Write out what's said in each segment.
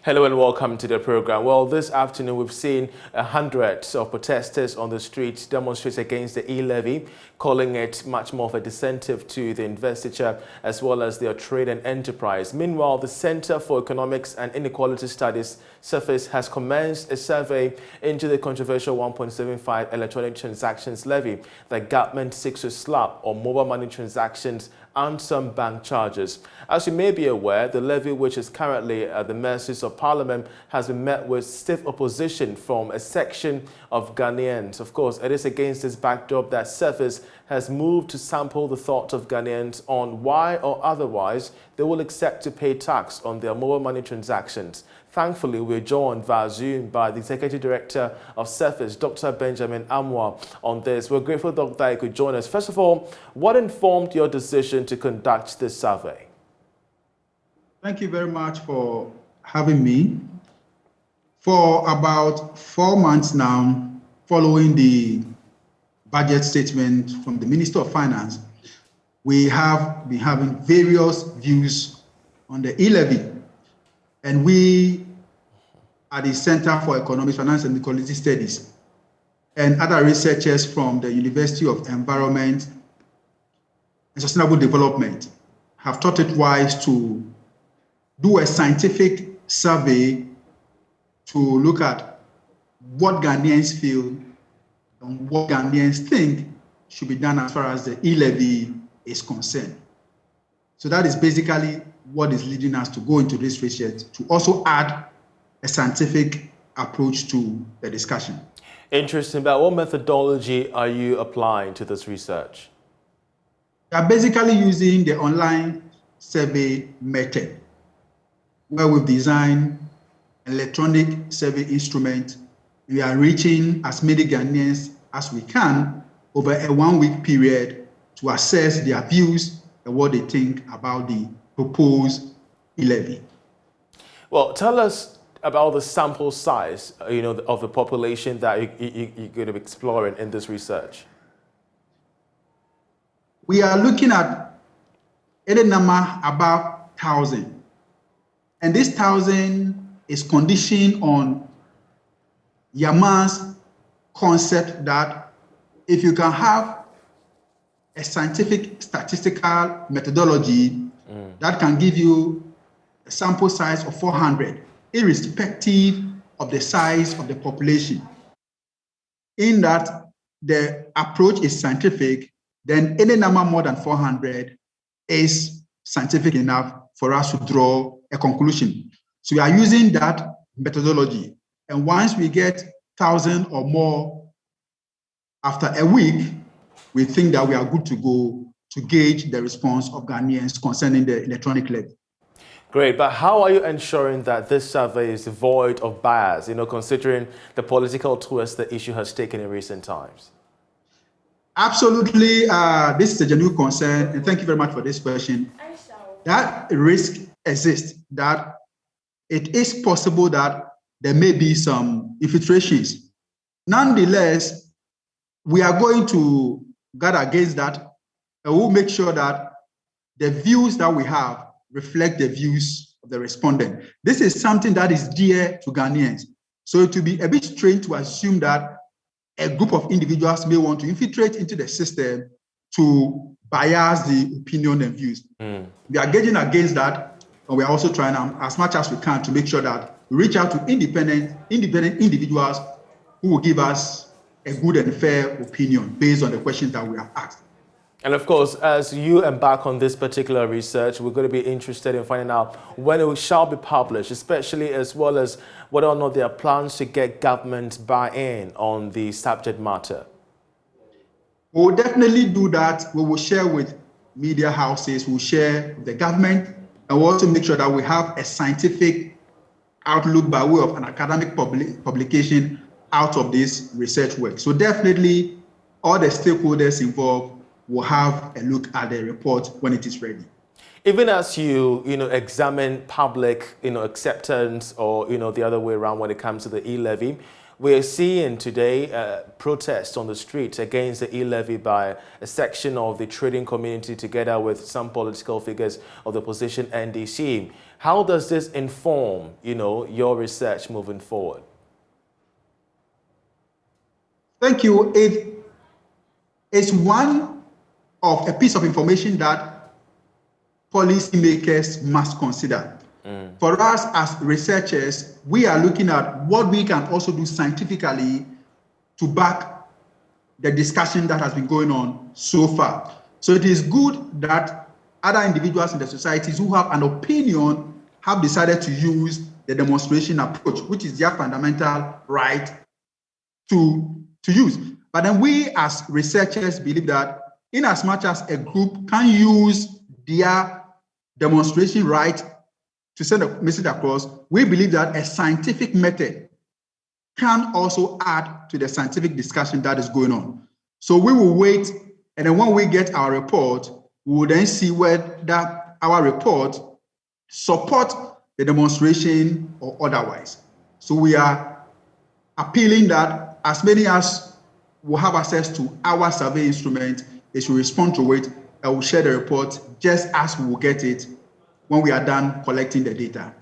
Hello and welcome to the program. Well, this afternoon we've seen hundreds of protesters on the streets demonstrate against the e-levy, calling it much more of a disincentive to the investiture as well as their trade and enterprise. Meanwhile, the Center for Economics and Inequality Studies Surface has commenced a survey into the controversial 1.75 electronic transactions levy that government seeks to slap on mobile money transactions and some bank charges. As you may be aware, the levy, which is currently at the mercies of Parliament, has been met with stiff opposition from a section of Ghanaians. Of course, it is against this backdrop that Surface has moved to sample the thoughts of Ghanaians on why or otherwise they will accept to pay tax on their mobile money transactions. Thankfully, we're joined via Zoom by the Executive Director of Surface, Dr. Benjamin Amwa, on this. We're grateful, Dr. that you could join us. First of all, what informed your decision to conduct this survey? Thank you very much for having me. For about 4 months now, following the budget statement from the Minister of Finance, we have been having various views on the e-levy. And we at the Center for Economics, Finance and Inequality Studies and other researchers from the University of Environment and Sustainable Development have thought it wise to do a scientific survey to look at what Ghanaians feel and what Ghanaians think should be done as far as the e-levy is concerned. So that is basically what is leading us to go into this research, to also add a scientific approach to the discussion. Interesting. But what methodology are you applying to this research? We are basically using the online survey method, where we've designed an electronic survey instrument. We are reaching as many Ghanaians as we can over a 1-week period to assess their views and what they think about the proposed e-levy. Well, tell us about the sample size, of the population that you're going to be exploring in this research. We are looking at any number above 1,000. And this 1,000 is conditioned on Yaman's concept that if you can have a scientific statistical methodology that can give you a sample size of 400, irrespective of the size of the population. In that the approach is scientific, then any number more than 400 is scientific enough for us to draw a conclusion. So we are using that methodology. And once we get 1,000 or more after a week, we think that we are good to go to gauge the response of Ghanaians concerning the electronic levy. Great, but how are you ensuring that this survey is void of bias, considering the political twist the issue has taken in recent times? Absolutely, this is a genuine concern, and thank you very much for this question. That risk exists, that it is possible that there may be some infiltrations. Nonetheless, we are going to guard against that, and we'll make sure that the views that we have reflect the views of the respondent. This is something that is dear to Ghanaians. So it will be a bit strange to assume that a group of individuals may want to infiltrate into the system to bias the opinion and views. We are gauging against that, and we are also trying as much as we can to make sure that we reach out to independent individuals who will give us a good and fair opinion based on the questions that we have asked. And of course, as you embark on this particular research, we're going to be interested in finding out when it shall be published, especially as well as whether or not there are plans to get government buy-in on the subject matter. We will definitely do that. We will share with media houses, we'll share with the government, and we'll also make sure that we have a scientific outlook by way of an academic publication out of this research work. So definitely all the stakeholders involved will have a look at the report when it is ready. Even as you examine public acceptance or the other way around when it comes to the e-levy, We are seeing today protests on the streets against the e-levy by a section of the trading community together with some political figures of the opposition NDC. How does this inform, your research moving forward? Thank you. It's one of a piece of information that policymakers must consider. For us as researchers, we are looking at what we can also do scientifically to back the discussion that has been going on so far. So it is good that other individuals in the societies who have an opinion have decided to use the demonstration approach, which is their fundamental right to use. But then we as researchers believe that in as much as a group can use their demonstration right to send a message across, we believe that a scientific method can also add to the scientific discussion that is going on. So we will wait, and then when we get our report, we will then see whether our report supports the demonstration or otherwise. So we are appealing that as many as will have access to our survey instrument, they should respond to it, and we'll share the report just as we will get it when we are done collecting the data.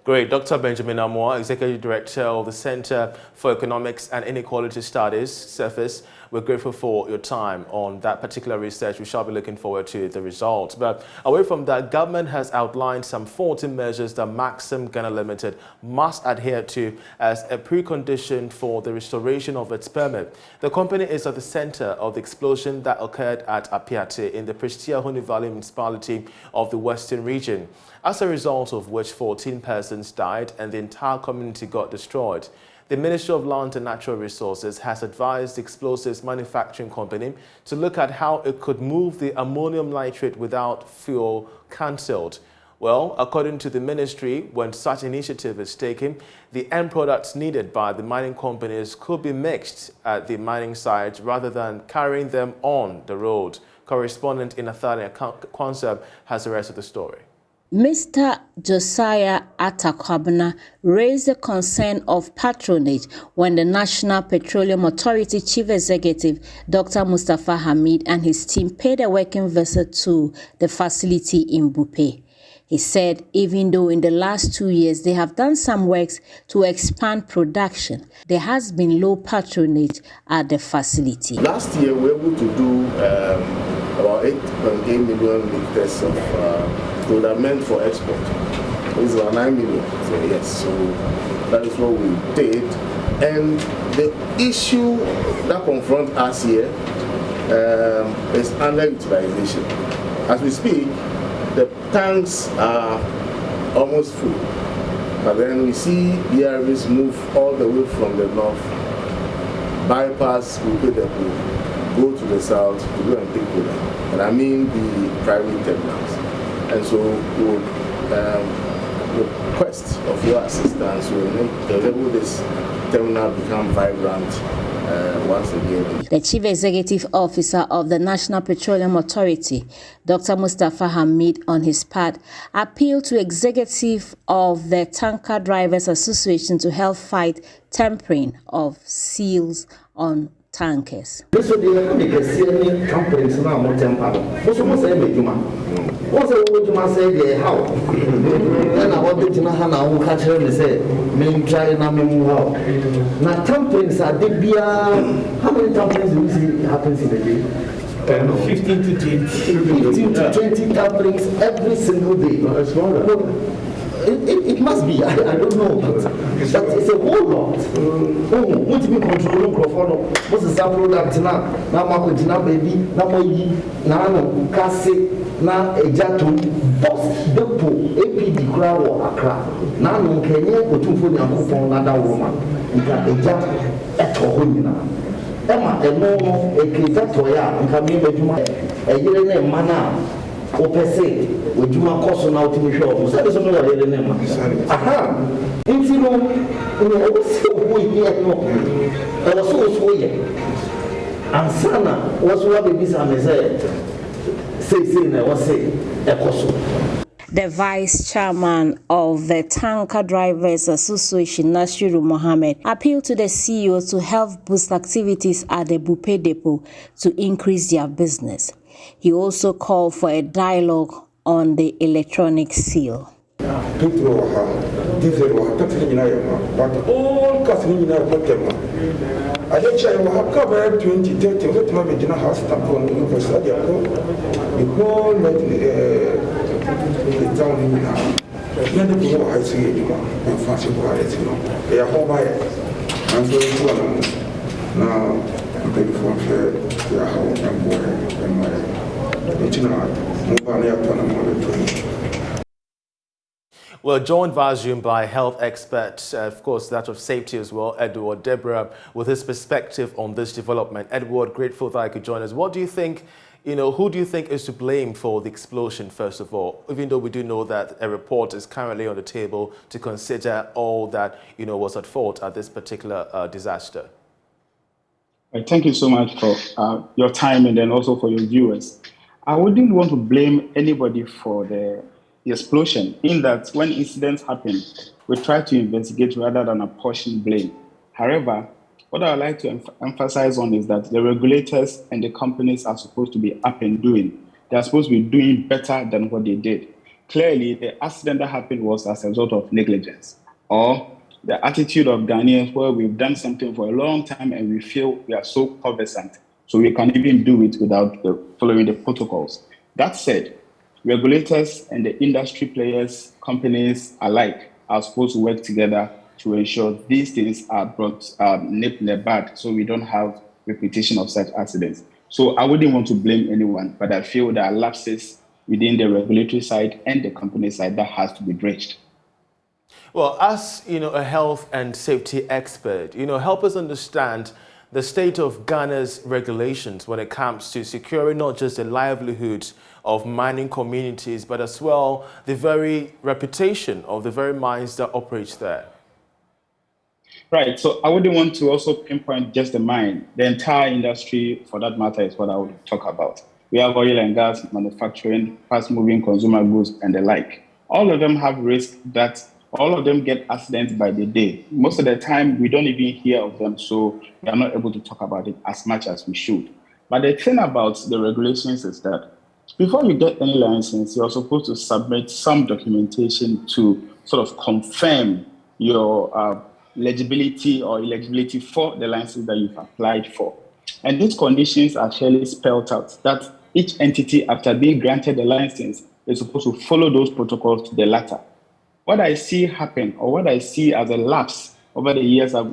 Great. Dr. Benjamin Amoah, Executive Director of the Center for Economics and Inequality Studies, CEPHIS. We're grateful for your time on that particular research. We shall be looking forward to the results. But away from that, government has outlined some 14 measures that Maxim Ghana Limited must adhere to as a precondition for the restoration of its permit. The company is at the center of the explosion that occurred at Apiate in the Prestia-Huni Valley municipality of the Western region, as a result of which 14 persons died and the entire community got destroyed. The Ministry of Land and Natural Resources has advised the explosives manufacturing company to look at how it could move the ammonium nitrate without fuel cancelled. Well, according to the ministry, when such initiative is taken, the end products needed by the mining companies could be mixed at the mining site rather than carrying them on the road. Correspondent in Nathaniel Kwanzaa has the rest of the story. Mr. Josiah Atakwabena raised the concern of patronage when the National Petroleum Authority Chief Executive, Dr. Mustafa Hamid, and his team paid a working visit to the facility in Bupe. He said even though in the last 2 years they have done some works to expand production, there has been low patronage at the facility. Last year we were able to do about 8.8 million liters of product meant for export. It's about 9 million. So yes, so that is what we did. And the issue that confronts us here is underutilization. As we speak, the tanks are almost full, but then we see the areas move all the way from the north, bypass Bupe, go to the south to go and take product. And I mean the private terminals. And so we would request of your assistance to enable this terminal become vibrant once again. The Chief Executive Officer of the National Petroleum Authority, Dr. Mustafa Hamid, on his part, appealed to executive of the Tanker Drivers Association to help fight tampering of seals on tankers. This would be a companies now more temper. Most say Juma. What's the Juma say how? Then I want to know how we catch them say, me try and I'm how. Now tampers are the beer. How many tampers do you see happens in a day? 15 to 20. 15 to 20 tampers every single day. It must be, I don't know, but it's a whole lot. What we control microphone, what's the sample that now Marco Dina baby, now no Cassie, now a jato, boss depo, APD crowd or Accra, now no Kenya, or two for the another woman, you got a jato at home. Emma, a no, a Kitatoya, and coming with a year name mana. Opese, with Juma Cosso now to me show. So there's no other name. Aha. Until no, was so here no. I was so here. And Sana was what the business say. Say, was say, a Cosso. The Vice Chairman of the Tanker Drivers Association, Nashiru Mohammed, appealed to the CEO to help boost activities at the Bupe Depot to increase their business. He also called for a dialogue on the electronic seal. But all customers are not them. I don't say you have covered 20, 30, what maybe dinner house stamp on the university. The whole the town in now. Not the people I see you and fancy quality. They are home by it. And so it's one now. I'm ready for fair. They are home and boy and my. It's not. Move on here upon a moment. Well, joined via Zoom by health experts, of course, that of safety as well, Edward Deborah, with his perspective on this development. Edward, grateful that I could join us. What do you think, who do you think is to blame for the explosion, first of all, even though we do know that a report is currently on the table to consider all that, was at fault at this particular disaster? Thank you so much for your time and then also for your viewers. I wouldn't want to blame anybody for the explosion, in that when incidents happen, we try to investigate rather than apportion blame. However, what I would like to emphasize on is that the regulators and the companies are supposed to be up and doing. They are supposed to be doing better than what they did. Clearly, the accident that happened was as a result of negligence or the attitude of Ghanaians where we've done something for a long time and we feel we are so conversant, so we can even do it without following the protocols. That said, regulators and the industry players, companies alike, are supposed to work together to ensure these things are brought nip in the bud so we don't have repetition of such accidents. So I wouldn't want to blame anyone, but I feel there are lapses within the regulatory side and the company side that has to be bridged. Well, as a health and safety expert, help us understand the state of Ghana's regulations when it comes to securing not just the livelihoods of mining communities, but as well the very reputation of the very mines that operate there. Right, so I wouldn't want to also pinpoint just the mine. The entire industry, for that matter, is what I would talk about. We have oil and gas, manufacturing, fast-moving consumer goods, and the like. All of them have risks that all of them get accidents by the day. Most of the time, we don't even hear of them, so we are not able to talk about it as much as we should. But the thing about the regulations is that before you get any license, you're supposed to submit some documentation to sort of confirm your legibility or illegibility for the license that you've applied for. And these conditions are clearly spelled out that each entity, after being granted the license, is supposed to follow those protocols to the letter. What I see happen, or what I see as a lapse over the years of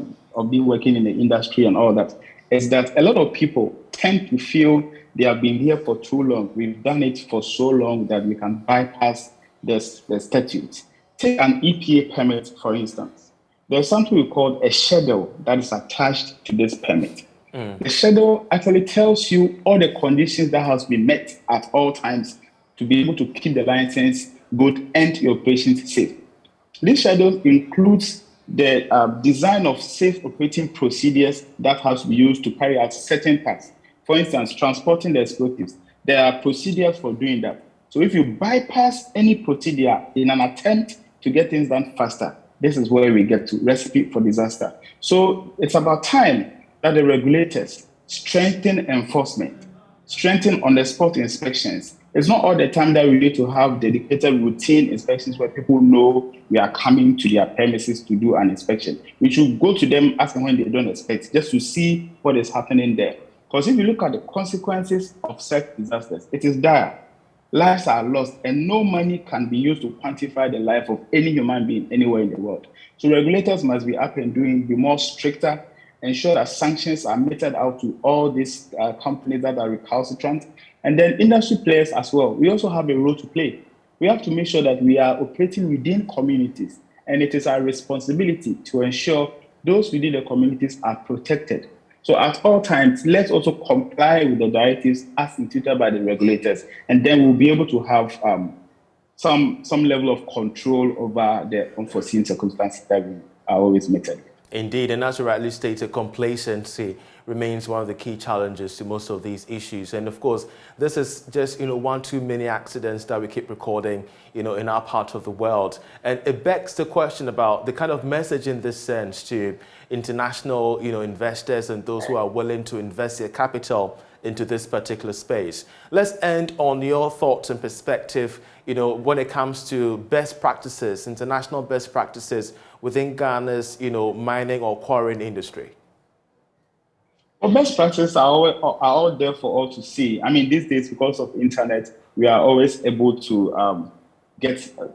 being working in the industry and all that, is that a lot of people tend to feel they have been here for too long. We've done it for so long that we can bypass the statutes. Take an EPA permit, for instance. There's something we call a schedule that is attached to this permit. The schedule actually tells you all the conditions that has been met at all times to be able to keep the license good and your operations safe. This schedule includes the design of safe operating procedures that has to be used to carry out certain tasks. For instance, transporting the explosives. There are procedures for doing that. So if you bypass any procedure in an attempt to get things done faster, this is where we get to recipe for disaster. So it's about time that the regulators strengthen enforcement, strengthen on-the-spot inspections. It's not all the time that we need to have dedicated routine inspections where people know we are coming to their premises to do an inspection. We should go to them as and when they don't expect, just to see what is happening there. Because if you look at the consequences of such disasters, it is dire. Lives are lost, and no money can be used to quantify the life of any human being anywhere in the world. So regulators must be up and doing, be more stricter, ensure that sanctions are meted out to all these companies that are recalcitrant, and then industry players as well. We also have a role to play. We have to make sure that we are operating within communities, and it is our responsibility to ensure those within the communities are protected. So at all times, let's also comply with the directives as instituted by the regulators, and then we'll be able to have some level of control over the unforeseen circumstances that we are always meted. Indeed, and as you rightly stated, complacency remains one of the key challenges to most of these issues. And of course, this is just, one too many accidents that we keep recording, in our part of the world. And it begs the question about the kind of message in this sense to international, investors and those who are willing to invest their capital into this particular space. Let's end on your thoughts and perspective, when it comes to best practices, international best practices within Ghana's, mining or quarrying industry. Well, best practices are all there for all to see. I mean, these days, because of internet, we are always able to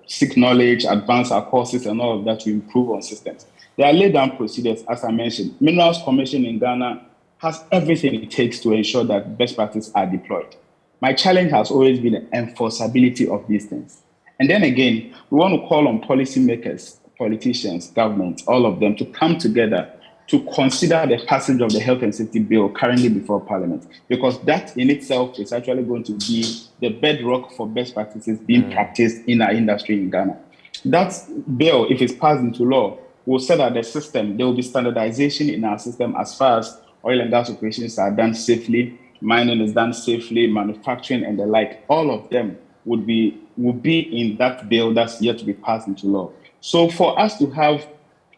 seek knowledge, advance our courses and all of that to improve on systems. There are laid down procedures, as I mentioned. Minerals Commission in Ghana has everything it takes to ensure that best practices are deployed. My challenge has always been the enforceability of these things. And then again, we want to call on policymakers, politicians, governments, all of them to come together to consider the passage of the Health and Safety Bill currently before Parliament, because that in itself is actually going to be the bedrock for best practices being practiced in our industry in Ghana. That bill, if it's passed into law, will set out the system. There will be standardization in our system as far as oil and gas operations are done safely, mining is done safely, manufacturing and the like. All of them would be in that bill that's yet to be passed into law. So for us to have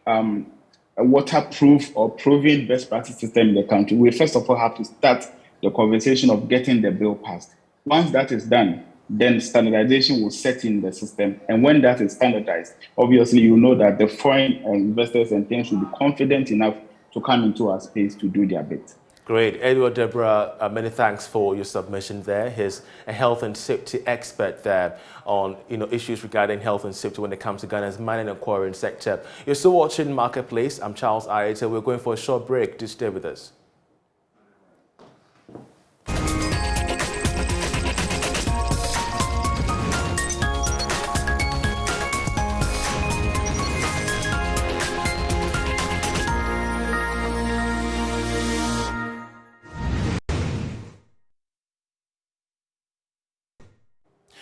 a waterproof or proven best practice system in the country, we first of all have to start the conversation of getting the bill passed. Once that is done, then standardization will set in the system. And when that is standardized, obviously you know that the foreign investors and things will be confident enough to come into our space to do their bit. Great. Edward Deborah, many thanks for your submission there. He's a health and safety expert there on issues regarding health and safety when it comes to Ghana's mining and quarrying sector. You're still watching Marketplace. I'm Charles Ayeta. We're going for a short break. Do stay with us.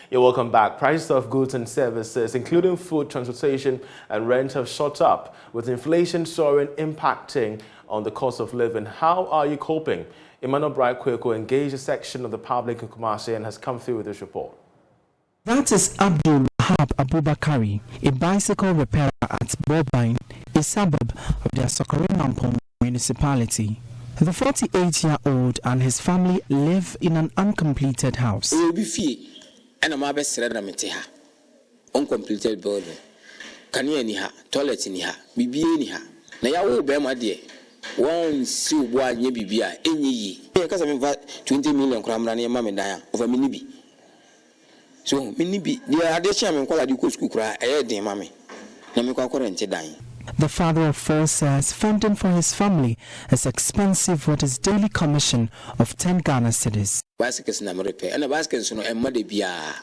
You're welcome back. Prices of goods and services, including food, transportation and rent, have shot up, with inflation soaring, impacting on the cost of living. How are you coping? Emmanuel Bright Kweko engaged a section of the public in Kumasi and has come through with this report. That is Abdul Wahab Abubakari, a bicycle repairer at Bobine, a suburb of the Asokore Mampong municipality. The 48-year-old and his family live in an uncompleted house. And I'm uncompleted building. Can you any toilet in here? Bibi any ha. Na ya wo be ma de. One si wo anye bibia enyi yi. Because I mean 20 million kramra na ma me dan over minibi. So minibi the addition me kwala di ko school kra e den ma me. Na me kwa rent dan. The father of four says funding for his family is expensive with his daily commission of 10 Ghana cedis. Bicycles na repair and bicycles no emma de bia.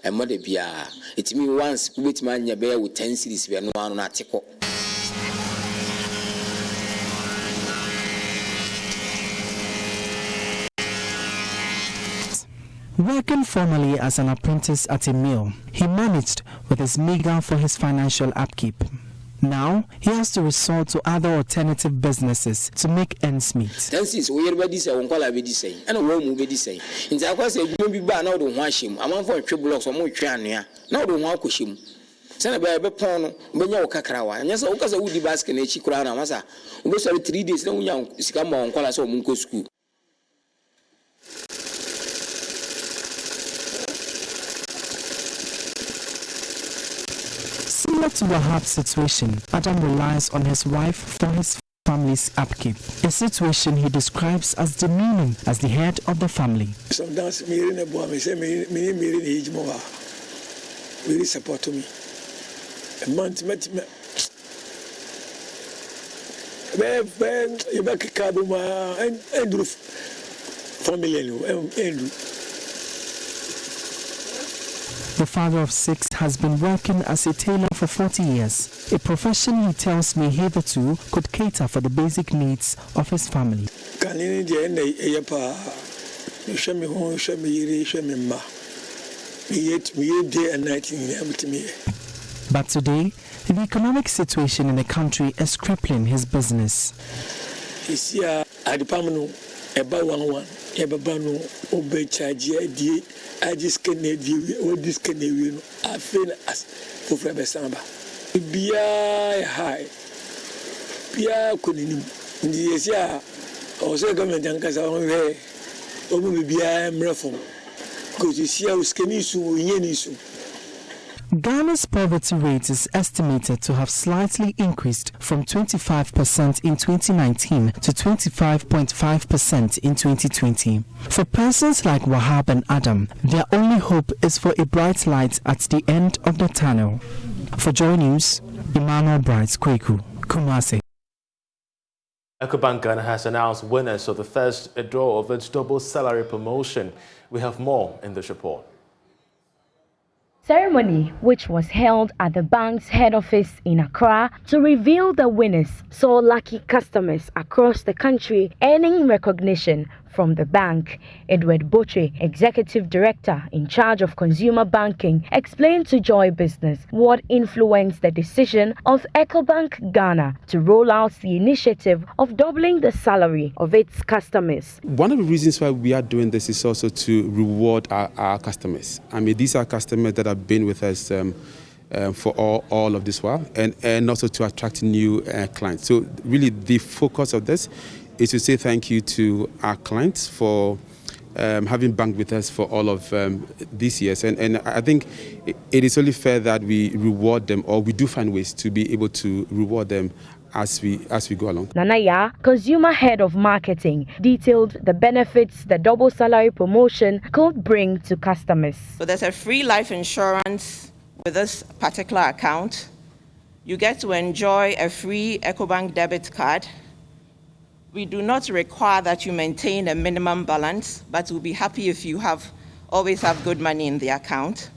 It means once with man ya bear with 10 cedis we no one na teko. Working formerly as an apprentice at a mill, he managed with his meager for his financial upkeep. Now, he has to resort to other alternative businesses to make ends meet. Since we everybody say on call be say, and a woman be say. In the course of be bar now don't wash him. I'm for 2 blocks or more tran. Now don't walk with him. Send a baby pon, when you cakrawa, and yes, because I would be basket and she crown massa. We go 3 days, no young Sikama on call us or Munko school. Similar to Wahab's situation, Adam relies on his wife for his family's upkeep, a situation he describes as demeaning as the head of the family. Sometimes me in a boy, me say me age more. Really support me. A month met me. Ben, you back a cabuma and Andrew family Andrew. The father of 6 has been working as a tailor for 40 years, a profession he tells me hitherto could cater for the basic needs of his family. But today, the economic situation in the country is crippling his business. This year, at the Pamano, about 1 Ebabano, Obe Charge, I just can't or this Canadian. I feel as for Frebesamba. Be high. Pia Kunim. This year, also government and Casa, Obu be a reform. Because this year was Kenisu, Yenisu. Ghana's poverty rate is estimated to have slightly increased from 25% in 2019 to 25.5% in 2020. For persons like Wahab and Adam, their only hope is for a bright light at the end of the tunnel. For JoyNews, Emmanuel Bright Kweku, Kumasi. Ecobank Ghana has announced winners of the first draw of its double salary promotion. We have more in this report. Ceremony, which was held at the bank's head office in Accra to reveal the winners, saw lucky customers across the country earning recognition from the bank. Edward Boche, Executive Director in charge of consumer banking, explained to Joy Business what influenced the decision of Ecobank Ghana to roll out the initiative of doubling the salary of its customers. One of the reasons why we are doing this is also to reward our customers. I mean, these are customers that have been with us for all of this while, and also to attract new clients. So really the focus of this is to say thank you to our clients for having banked with us for all of these years. And I think it is only fair that we reward them, or we do find ways to be able to reward them as we go along. Nanaya, consumer head of marketing, detailed the benefits the double salary promotion could bring to customers. So there's a free life insurance with this particular account. You get to enjoy a free Ecobank debit card. We do not require that you maintain a minimum balance, but we'll be happy if you always have good money in the account.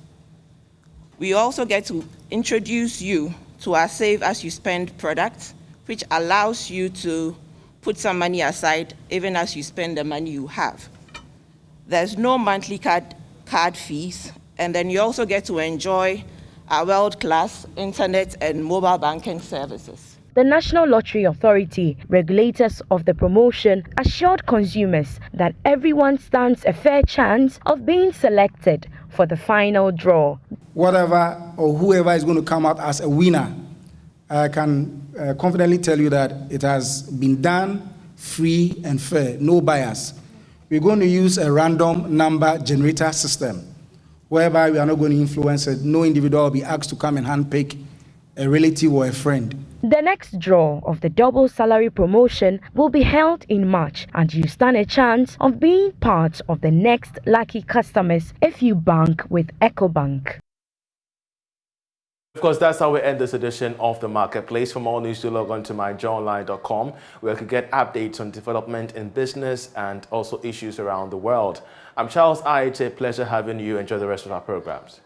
We also get to introduce you to our Save As You Spend product, which allows you to put some money aside even as you spend the money you have. There's no monthly card fees, and then you also get to enjoy our world-class internet and mobile banking services. The National Lottery Authority, regulators of the promotion, assured consumers that everyone stands a fair chance of being selected for the final draw. Whatever or whoever is going to come out as a winner, I can confidently tell you that it has been done free and fair, no bias. We're going to use a random number generator system, whereby we are not going to influence it. No individual will be asked to come and handpick a relative or a friend. The next draw of the double salary promotion will be held in March, and you stand a chance of being part of the next lucky customers if you bank with Ecobank. Of course, that's how we end this edition of The Marketplace. For more news, do log on to myjoyonline.com, where you can get updates on development in business and also issues around the world. I'm Charles I. It's a pleasure having you. Enjoy the rest of our programs.